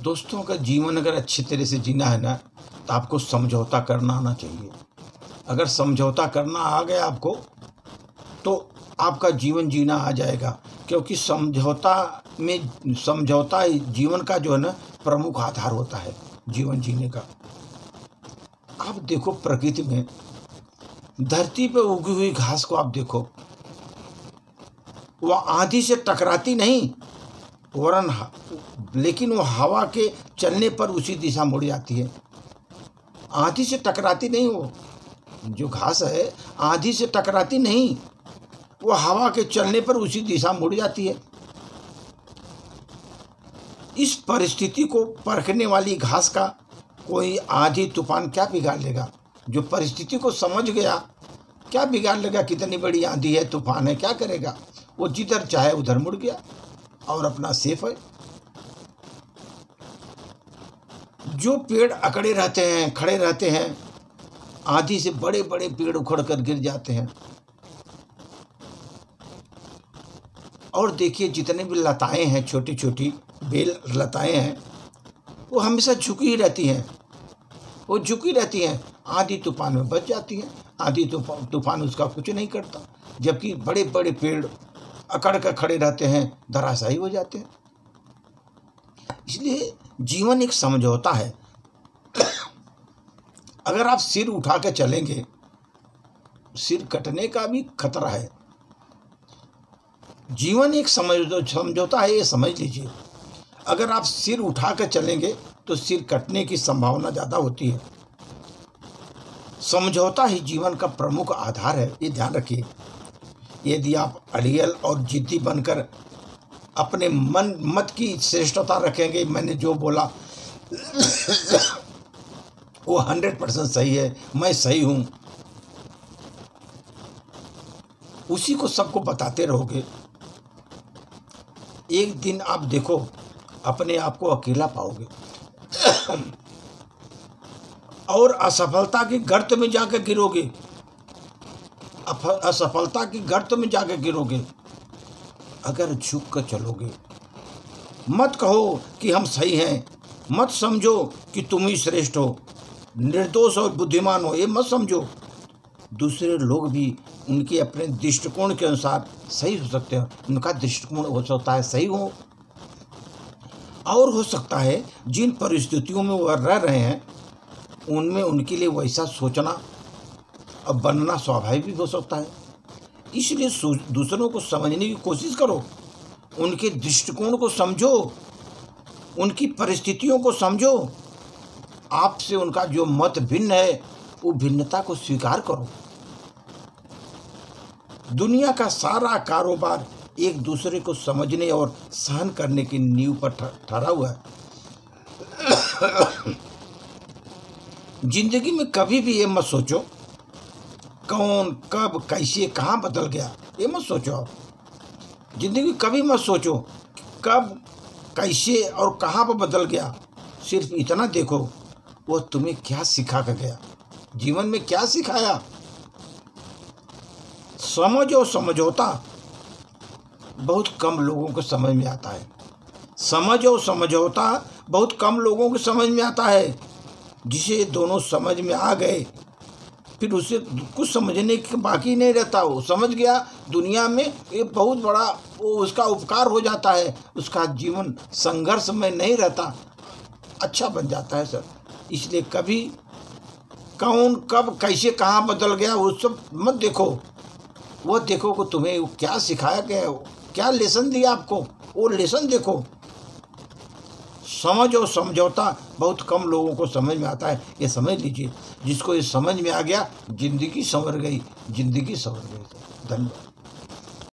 दोस्तों का जीवन अगर अच्छी तरह से जीना है ना, तो आपको समझौता करना आना चाहिए। अगर समझौता करना आ गया आपको, तो आपका जीवन जीना आ जाएगा। क्योंकि समझौता ही जीवन का जो है ना प्रमुख आधार होता है जीवन जीने का। आप देखो प्रकृति में, धरती पे उगी हुई घास को आप देखो, वह आंधी से टकराती नहीं, वरन लेकिन वो हवा के चलने पर उसी दिशा मुड़ जाती है। आंधी से टकराती नहीं, वो जो घास है आंधी से टकराती नहीं, वो हवा के चलने पर उसी दिशा मुड़ जाती है। इस परिस्थिति को परखने वाली घास का कोई आंधी तूफान क्या बिगाड़ लेगा? जो परिस्थिति को समझ गया क्या बिगाड़ लेगा? कितनी बड़ी आंधी है, तूफान है, क्या करेगा? वो जिधर चाहे उधर मुड़ गया और अपना सेफ है। जो पेड़ अकड़े रहते हैं, खड़े रहते हैं, आंधी से बड़े बड़े पेड़ उखड़ कर गिर जाते हैं। और देखिए जितने भी लताएं हैं, छोटी छोटी बेल लताएं हैं, वो हमेशा झुकी ही रहती हैं। वो झुकी रहती हैं, आंधी तूफान में बच जाती हैं। आंधी तूफान उसका कुछ नहीं करता। जबकि बड़े बड़े पेड़ अकड़ कर खड़े रहते हैं, धराशायी हो जाते हैं। इसलिए जीवन एक समझौता है। अगर आप सिर उठा के चलेंगे, सिर कटने का भी खतरा है। जीवन एक समझौता है, ये समझ लीजिए। अगर आप सिर उठा कर चलेंगे तो सिर कटने की संभावना ज़्यादा होती है। समझौता ही जीवन का प्रमुख आधार है, ये ध्यान रखिए। यदि आप अड़ियल और जिद्दी बनकर अपने मत की श्रेष्ठता रखेंगे, मैंने जो बोला वो 100% सही है, मैं सही हूँ, उसी को सबको बताते रहोगे, एक दिन आप देखो अपने आप को अकेला पाओगे और असफलता के गर्त में जाकर गिरोगे। असफलता की गर्त में जाकर गिरोगे अगर झुक कर चलोगे। मत कहो कि हम सही हैं, मत समझो कि तुम ही श्रेष्ठ हो, निर्दोष और बुद्धिमान हो, ये मत समझो। दूसरे लोग भी उनके अपने दृष्टिकोण के अनुसार सही हो सकते हैं। उनका दृष्टिकोण हो सकता है सही हो, और हो सकता है जिन परिस्थितियों में वह रह रहे हैं उनमें उनके लिए वैसा सोचना और बनना स्वाभाविक भी हो सकता है। इसलिए दूसरों को समझने की कोशिश करो, उनके दृष्टिकोण को समझो, उनकी परिस्थितियों को समझो। आपसे उनका जो मत भिन्न है, वो भिन्नता को स्वीकार करो। दुनिया का सारा कारोबार एक दूसरे को समझने और सहन करने की नींव पर ठहरा हुआ है। जिंदगी में कभी भी ये मत सोचो कौन कब कैसे कहाँ बदल गया, ये मत सोचो। आप जिंदगी कभी मत सोचो कब कैसे और कहाँ पर बदल गया। सिर्फ इतना देखो वो तुम्हें क्या सिखा कर गया, जीवन में क्या सिखाया। समझ और समझौता बहुत कम लोगों को समझ में आता है। समझ और समझौता बहुत कम लोगों को समझ में आता है। जिसे दोनों समझ में आ गए, फिर उसे कुछ समझने के बाकी नहीं रहता। वो समझ गया, दुनिया में ये बहुत बड़ा वो उसका उपकार हो जाता है। उसका जीवन संघर्ष में नहीं रहता, अच्छा बन जाता है सर। इसलिए कभी कौन कब कैसे कहाँ बदल गया वो सब मत देखो। वो देखो कि तुम्हें क्या सिखाया गया, क्या लेसन दिया आपको, वो लेसन देखो। समझ और समझौता बहुत कम लोगों को समझ में आता है, ये समझ लीजिए। जिसको ये समझ में आ गया, जिंदगी संवर गई, जिंदगी संवर गई। धन्यवाद।